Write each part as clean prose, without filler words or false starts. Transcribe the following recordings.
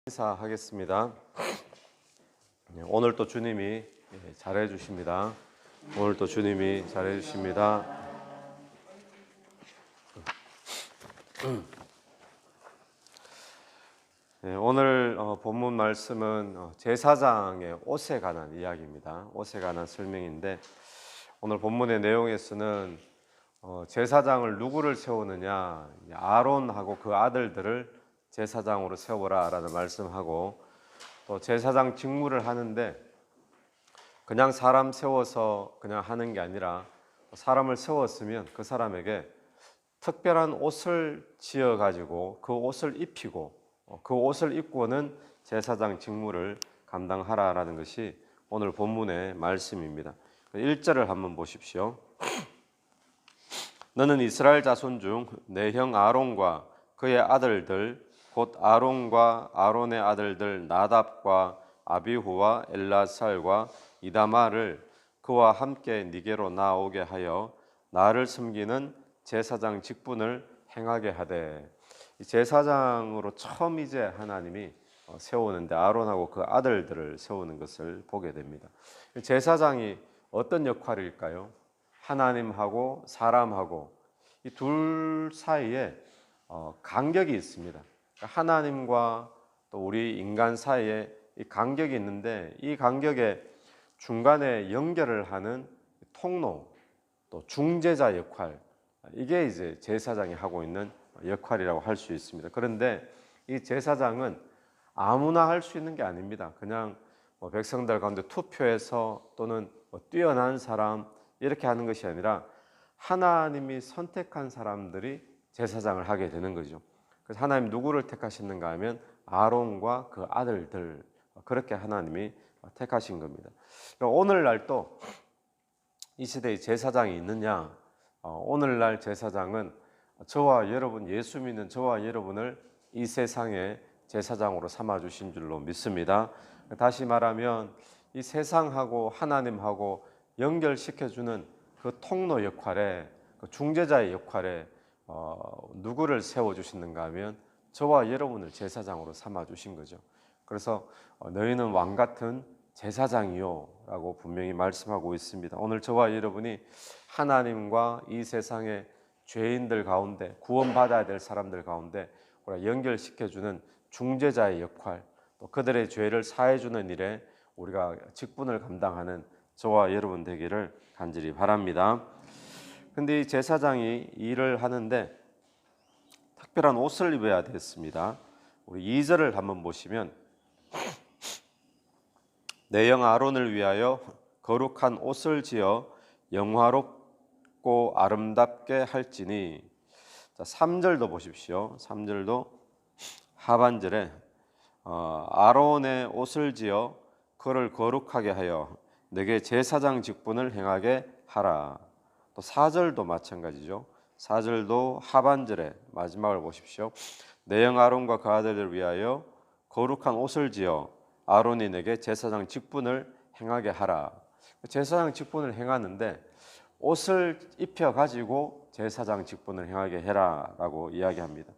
인사하겠습니다. 오늘 또 주님이 잘해 주십니다. 오늘 또 주님이 잘해 주십니다. 오늘 본문 말씀은 제사장의 옷에 관한 이야기입니다. 옷에 관한 설명인데 오늘 본문의 내용에서는 제사장을 누구를 세우느냐, 아론하고 그 아들들을 제사장으로 세워라라는 말씀하고, 또 제사장 직무를 하는데 그냥 사람 세워서 그냥 하는 게 아니라 사람을 세웠으면 그 사람에게 특별한 옷을 지어 가지고 그 옷을 입히고 그 옷을 입고는 제사장 직무를 감당하라라는 것이 오늘 본문의 말씀입니다. 1절을 한번 보십시오. 너는 이스라엘 자손 중 내 형 아론과 그의 아들들 곧 아론과 아론의 아들들 나답과 아비후와 엘라살과 이다마를 그와 함께 네게로 나오게 하여 나를 섬기는 제사장 직분을 행하게 하되. 제사장으로 처음 이제 하나님이 세우는데 아론하고 그 아들들을 세우는 것을 보게 됩니다. 제사장이 어떤 역할일까요? 하나님하고 사람하고 이 둘 사이에 간격이 있습니다. 하나님과 또 우리 인간 사이에 이 간격이 있는데, 이 간격에 중간에 연결을 하는 통로, 또 중재자 역할, 이게 이제 제사장이 하고 있는 역할이라고 할 수 있습니다. 그런데 이 제사장은 아무나 할 수 있는 게 아닙니다. 그냥 백성들 가운데 투표해서 또는 뛰어난 사람 이렇게 하는 것이 아니라 하나님이 선택한 사람들이 제사장을 하게 되는 거죠. 그래서 하나님 누구를 택하셨는가 하면 아론과 그 아들들, 그렇게 하나님이 택하신 겁니다. 오늘날 또 이 시대에 제사장이 있느냐? 오늘날 제사장은 저와 여러분, 예수 믿는 저와 여러분을 이 세상의 제사장으로 삼아주신 줄로 믿습니다. 다시 말하면 이 세상하고 하나님하고 연결시켜주는 그 통로 역할에, 그 중재자의 역할에 누구를 세워주시는가 하면 저와 여러분을 제사장으로 삼아주신 거죠. 그래서 너희는 왕같은 제사장이요 라고 분명히 말씀하고 있습니다. 오늘 저와 여러분이 하나님과 이 세상의 죄인들 가운데, 구원받아야 될 사람들 가운데 연결시켜주는 중재자의 역할, 또 그들의 죄를 사해주는 일에 우리가 직분을 감당하는 저와 여러분 되기를 간절히 바랍니다. 근데 이 제사장이 일을 하는데 특별한 옷을 입어야 됐습니다. 우리 2절을 한번 보시면 내 형 아론을 위하여 거룩한 옷을 지어 영화롭고 아름답게 할지니. 3절도 보십시오. 3절도 하반절에 아론의 옷을 지어 그를 거룩하게 하여 내게 제사장 직분을 행하게 하라. 또 4절도 마찬가지죠. 4절도 하반절에 마지막을 보십시오. 내 형 아론과 그 아들을 위하여 거룩한 옷을 지어 아론이 내게 제사장 직분을 행하게 하라. 제사장 직분을 행하는데 옷을 입혀 가지고 제사장 직분을 행하게 해라라고 이야기합니다.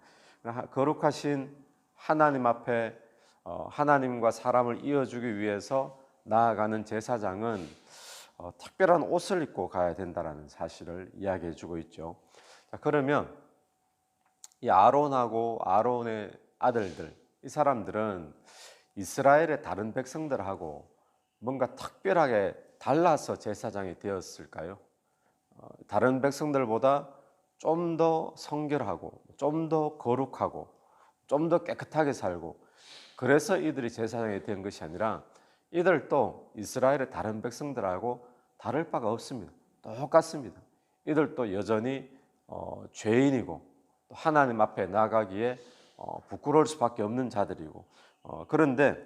거룩하신 하나님 앞에 하나님과 사람을 이어주기 위해서 나아가는 제사장은 특별한 옷을 입고 가야 된다는 사실을 이야기해 주고 있죠. 자, 그러면 이 아론하고 아론의 아들들, 이 사람들은 이스라엘의 다른 백성들하고 뭔가 특별하게 달라서 제사장이 되었을까요? 다른 백성들보다 좀 더 성결하고 좀 더 거룩하고 좀 더 깨끗하게 살고, 그래서 이들이 제사장이 된 것이 아니라 이들도 이스라엘의 다른 백성들하고 다를 바가 없습니다. 똑같습니다. 이들도 여전히 죄인이고 또 하나님 앞에 나가기에 부끄러울 수밖에 없는 자들이고, 그런데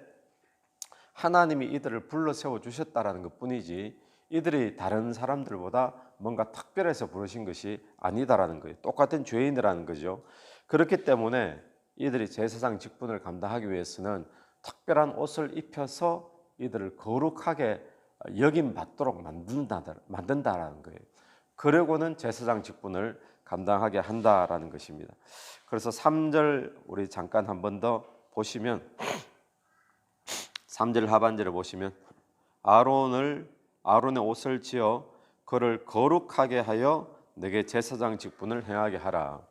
하나님이 이들을 불러 세워 주셨다라는 것뿐이지 이들이 다른 사람들보다 뭔가 특별해서 부르신 것이 아니다라는 거예요. 똑같은 죄인이라는 거죠. 그렇기 때문에 이들이 제사장 직분을 감당하기 위해서는 특별한 옷을 입혀서 이들을 거룩하게 여김받도록 만든다라는 거예요. 그러고는 제사장 직분을 감당하게 한다라는 것입니다. 그래서 3절 우리 잠깐 한 번 더 보시면 3절 하반절에 보시면 아론의 옷을 지어 그를 거룩하게 하여 내게 제사장 직분을 행하게 하라.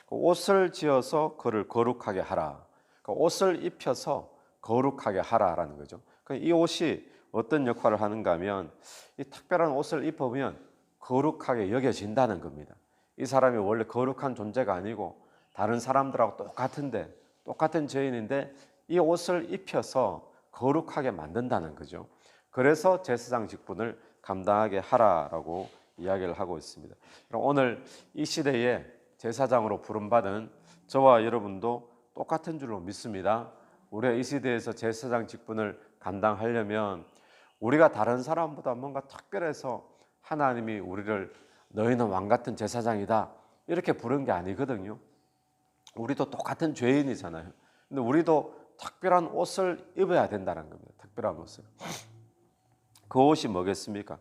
옷을 지어서 그를 거룩하게 하라. 옷을 입혀서 거룩하게 하라라는 거죠. 이 옷이 어떤 역할을 하는가 하면 이 특별한 옷을 입으면 거룩하게 여겨진다는 겁니다. 이 사람이 원래 거룩한 존재가 아니고 다른 사람들하고 똑같은데 똑같은 죄인인데 이 옷을 입혀서 거룩하게 만든다는 거죠. 그래서 제사장 직분을 감당하게 하라라고 이야기를 하고 있습니다. 그럼 오늘 이 시대에 제사장으로 부름받은 저와 여러분도 똑같은 줄로 믿습니다. 우리가 이 시대에서 제사장 직분을 감당하려면 우리가 다른 사람보다 뭔가 특별해서 하나님이 우리를 너희는 왕같은 제사장이다 이렇게 부른 게 아니거든요. 우리도 똑같은 죄인이잖아요. 근데 우리도 특별한 옷을 입어야 된다는 겁니다. 특별한 옷을. 그 옷이 뭐겠습니까?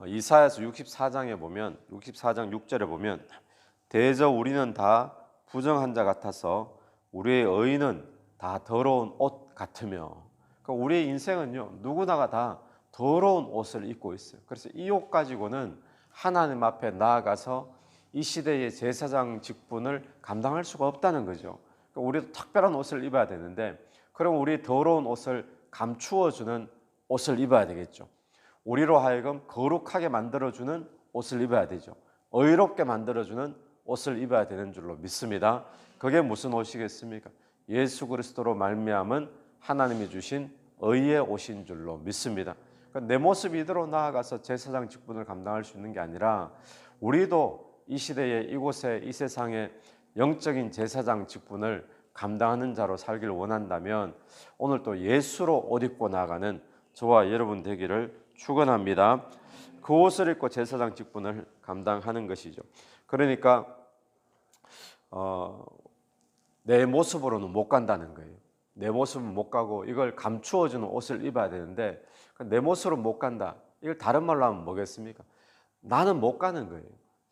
이사야서 64장에 보면 64장 6절에 보면 대저 우리는 다 부정한 자 같아서 우리의 의인은 다 더러운 옷 같으며, 그러니까 우리의 인생은요 누구나가 다 더러운 옷을 입고 있어요. 그래서 이 옷 가지고는 하나님 앞에 나아가서 이 시대의 제사장 직분을 감당할 수가 없다는 거죠. 그러니까 우리도 특별한 옷을 입어야 되는데 그럼 우리 더러운 옷을 감추어주는 옷을 입어야 되겠죠. 우리로 하여금 거룩하게 만들어주는 옷을 입어야 되죠. 의롭게 만들어주는 옷을 입어야 되는 줄로 믿습니다. 그게 무슨 옷이겠습니까? 예수 그리스도로 말미암은 하나님이 주신 의의 옷인 줄로 믿습니다. 그러니까 내 모습 이대로 나아가서 제사장 직분을 감당할 수 있는 게 아니라 우리도 이 시대에 이곳에 이 세상에 영적인 제사장 직분을 감당하는 자로 살기를 원한다면 오늘 또 예수로 옷 입고 나아가는 저와 여러분 되기를 축원합니다. 그 옷을 입고 제사장 직분을 감당하는 것이죠. 그러니까 내 모습으로는 못 간다는 거예요. 내 모습은 못 가고 이걸 감추어주는 옷을 입어야 되는데 내 모습으로 못 간다. 이걸 다른 말로 하면 뭐겠습니까? 나는 못 가는 거예요.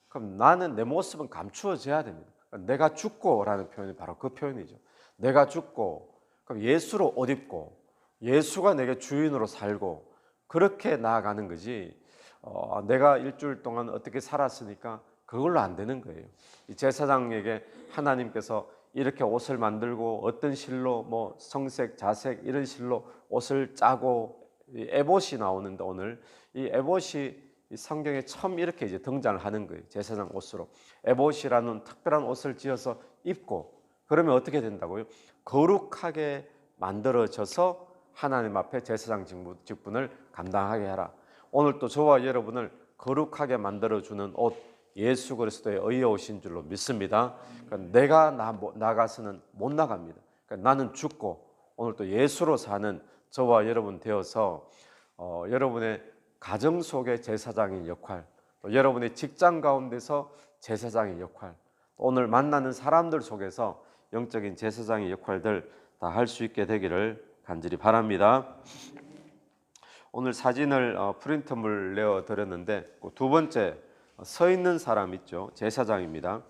그럼 나는 내 모습은 감추어져야 됩니다. 내가 죽고라는 표현이 바로 그 표현이죠. 내가 죽고 그럼 예수로 옷 입고 예수가 내게 주인으로 살고 그렇게 나아가는 거지. 내가 일주일 동안 어떻게 살았으니까 그걸로 안 되는 거예요. 이 제사장에게 하나님께서 이렇게 옷을 만들고 어떤 실로 뭐 성색, 자색 이런 실로 옷을 짜고 이 에봇이 나오는데 오늘 이 에봇이 이 성경에 처음 이렇게 이제 등장을 하는 거예요. 제사장 옷으로 에봇이라는 특별한 옷을 지어서 입고 그러면 어떻게 된다고요? 거룩하게 만들어져서 하나님 앞에 제사장 직분을 감당하게 하라. 오늘 또 저와 여러분을 거룩하게 만들어주는 옷 예수 그리스도의 의의 옷인 줄로 믿습니다. 그러니까 내가 나가서는 못 나갑니다. 그러니까 나는 죽고 오늘 또 예수로 사는 저와 여러분 되어서 여러분의 가정 속의 제사장인 역할, 또 여러분의 직장 가운데서 제사장의 역할, 또 오늘 만나는 사람들 속에서 영적인 제사장의 역할들 다 할 수 있게 되기를 간절히 바랍니다. 오늘 사진을 프린트물 내어 드렸는데 두 번째 서 있는 사람 있죠. 제사장입니다.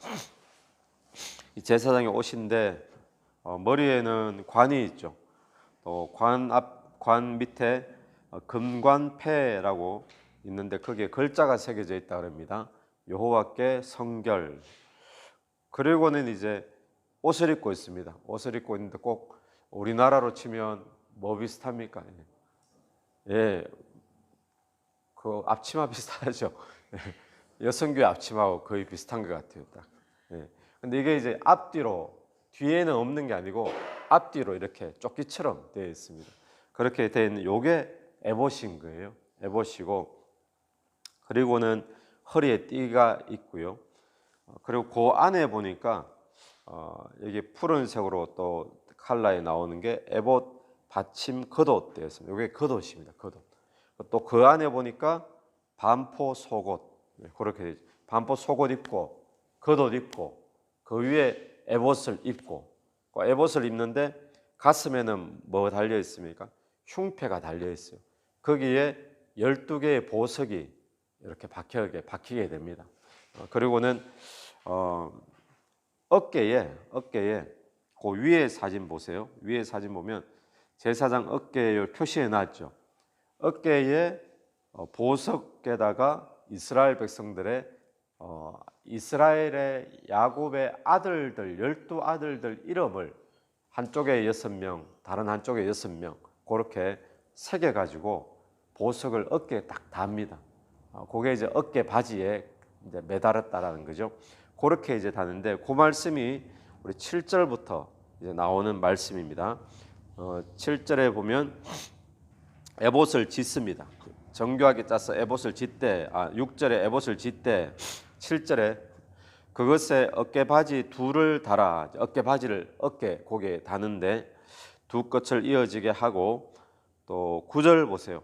이 제사장의 옷인데 머리에는 관이 있죠. 또 관 밑에 금관패라고 있는데 거기에 글자가 새겨져 있다 그럽니다. 여호와께 성결. 그리고는 이제 옷을 입고 있습니다. 옷을 입고 있는데 꼭 우리나라로 치면 뭐 비슷합니까? 예, 그 앞치마 비슷하죠. 여성교회 앞치마하고 거의 비슷한 것 같아요. 딱. 예. 근데 이게 이제 앞뒤로 뒤에는 없는 게 아니고 앞뒤로 이렇게 조끼처럼 되어 있습니다. 그렇게 되어 있는 요게 에봇인 거예요. 에봇이고 그리고는 허리에 띠가 있고요. 그리고 그 안에 보니까 여기 푸른색으로 또 컬러에 나오는 게 에봇 받침 겉옷 되어 있습니다. 이게 겉옷입니다. 겉옷. 또 그 안에 보니까 반포 속옷 그렇게 되죠. 반포 속옷 입고 겉옷 입고 그 위에 에봇을 입고 그 에봇을 입는데 가슴에는 뭐 달려 있습니까? 흉패가 달려 있어요. 거기에 12개의 보석이 이렇게 박히게 됩니다. 그리고는 어깨에 그 위에 사진 보세요. 위에 사진 보면 제사장 어깨에 표시해 놨죠. 어깨에 보석에다가 이스라엘 백성들의 이스라엘의 야곱의 아들들 12아들들 이름을 한쪽에 6명, 다른 한쪽에 6명 그렇게 새겨가지고 보석을 어깨에 딱 답니다. 그게 이제 어깨 바지에 이제 매달았다라는 거죠. 그렇게 이제 다는데 그 말씀이 우리 7절부터 이제 나오는 말씀입니다. 7절에 보면 에봇을 짓습니다. 정교하게 짜서 에봇을 짓되 6절에 에봇을 짓되 7절에 그것에 어깨 바지 둘을 달아 어깨 바지를 어깨 고개에 다는데 두 끝을 이어지게 하고 또 9절 보세요.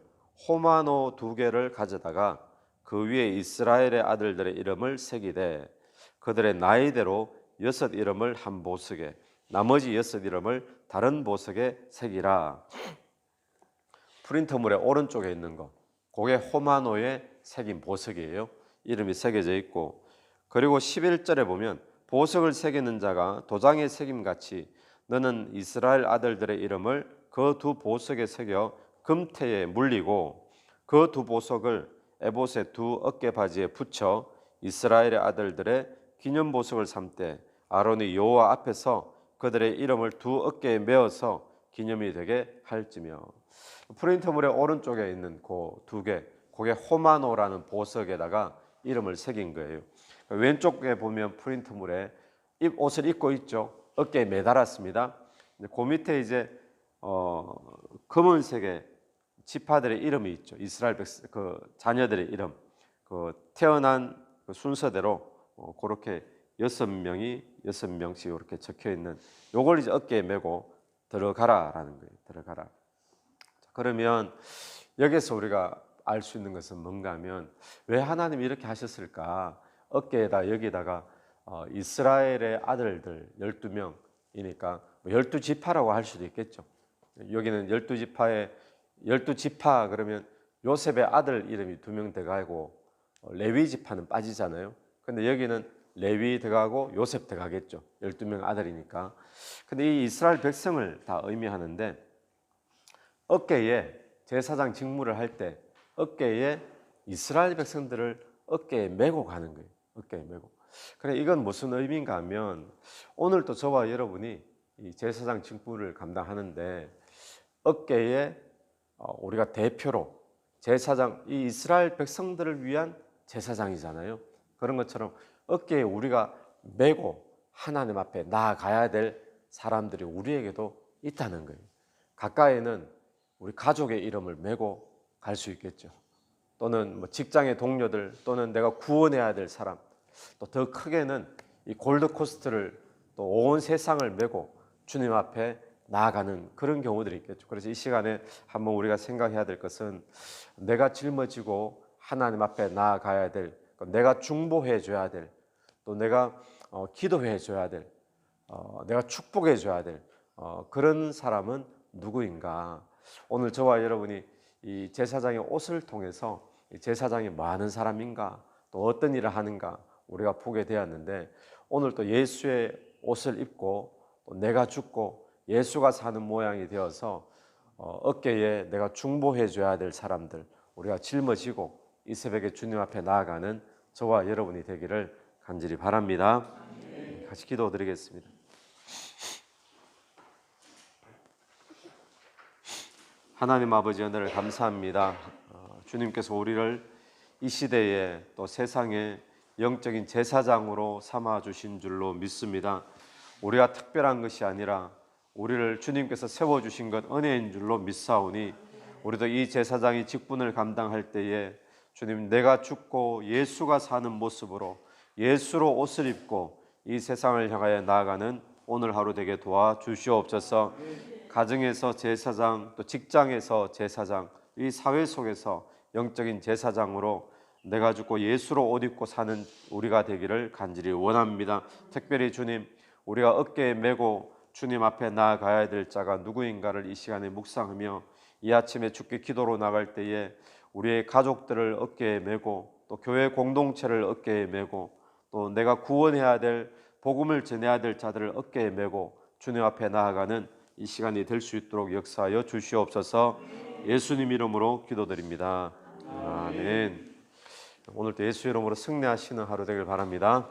호마노 2개를 가져다가 그 위에 이스라엘의 아들들의 이름을 새기되 그들의 나이대로 6 이름을 한 보석에 나머지 6 이름을 다른 보석에 새기라. 프린터물의 오른쪽에 있는 거 그게 호마노에 새긴 보석이에요. 이름이 새겨져 있고 그리고 11절에 보면 보석을 새기는 자가 도장에 새김같이 너는 이스라엘 아들들의 이름을 그 두 보석에 새겨 금태에 물리고 그 두 보석을 에봇의 두 어깨 바지에 붙여 이스라엘의 아들들의 기념 보석을 삼되 아론이 여호와 앞에서 그들의 이름을 두 어깨에 메어서 기념이 되게 할지며. 프린터물의 오른쪽에 있는 그 2개 그게 호마노라는 보석에다가 이름을 새긴 거예요. 왼쪽에 보면 프린터물에 옷을 입고 있죠. 어깨에 매달았습니다. 그 밑에 이제 검은색의 지파들의 이름이 있죠. 이스라엘 그 자녀들의 이름, 그 태어난 그 순서대로 그렇게 6명씩 이렇게 적혀 있는 요걸 이제 어깨에 메고 들어가라라는 거예요. 들어가라. 그러면 여기서 우리가 알 수 있는 것은 뭔가 하면 왜 하나님이 이렇게 하셨을까? 어깨에다 여기다가 이스라엘의 아들들 12명이니까 12지파라고 할 수도 있겠죠. 여기는 12지파의 12지파 그러면 요셉의 아들 이름이 2명 들어가고 레위 지파는 빠지잖아요. 근데 여기는 레위 들어가고 요셉 들어가겠죠. 12명 아들이니까. 근데 이 이스라엘 백성을 다 의미하는데 어깨에 제사장 직무를 할 때 어깨에 이스라엘 백성들을 어깨에 메고 가는 거예요. 어깨에 메고. 그래 이건 무슨 의미인가 하면 오늘도 저와 여러분이 이 제사장 직무를 감당하는데 어깨에 우리가 대표로 제사장 이 이스라엘 백성들을 위한 제사장이잖아요. 그런 것처럼 어깨에 우리가 메고 하나님 앞에 나아가야 될 사람들이 우리에게도 있다는 거예요. 가까이는 우리 가족의 이름을 메고 갈 수 있겠죠. 또는 뭐 직장의 동료들 또는 내가 구원해야 될 사람 또 더 크게는 이 골드코스트를 또 온 세상을 메고 주님 앞에 나아가는 그런 경우들이 있겠죠. 그래서 이 시간에 한번 우리가 생각해야 될 것은 내가 짊어지고 하나님 앞에 나아가야 될 내가 중보해 줘야 될 또 내가 기도해 줘야 될 내가 축복해 줘야 될 그런 사람은 누구인가. 오늘 저와 여러분이 이 제사장의 옷을 통해서 이 제사장이 뭐 하는 사람인가 또 어떤 일을 하는가 우리가 보게 되었는데 오늘 또 예수의 옷을 입고 또 내가 죽고 예수가 사는 모양이 되어서 어깨에 내가 중보해 줘야 될 사람들 우리가 짊어지고 이 새벽에 주님 앞에 나아가는 저와 여러분이 되기를 간절히 바랍니다. 같이 기도드리겠습니다. 하나님 아버지 은혜를 감사합니다. 주님께서 우리를 이 시대에 또 세상에 영적인 제사장으로 삼아 주신 줄로 믿습니다. 우리가 특별한 것이 아니라 우리를 주님께서 세워주신 것 은혜인 줄로 믿사오니 우리도 이 제사장이 직분을 감당할 때에 주님 내가 죽고 예수가 사는 모습으로 예수로 옷을 입고 이 세상을 향하여 나아가는 오늘 하루 되게 도와주시옵소서. 가정에서 제사장 또 직장에서 제사장 이 사회 속에서 영적인 제사장으로 내가 죽고 예수로 옷 입고 사는 우리가 되기를 간절히 원합니다. 특별히 주님 우리가 어깨에 메고 주님 앞에 나아가야 될 자가 누구인가를 이 시간에 묵상하며 이 아침에 주께 기도로 나갈 때에 우리의 가족들을 어깨에 메고 또 교회 공동체를 어깨에 메고 또 내가 구원해야 될 복음을 전해야 될 자들을 어깨에 메고 주님 앞에 나아가는 이 시간이 될 수 있도록 역사하여 주시옵소서. 예수님 이름으로 기도드립니다. 아멘. 오늘도 예수 이름으로 승리하시는 하루 되길 바랍니다.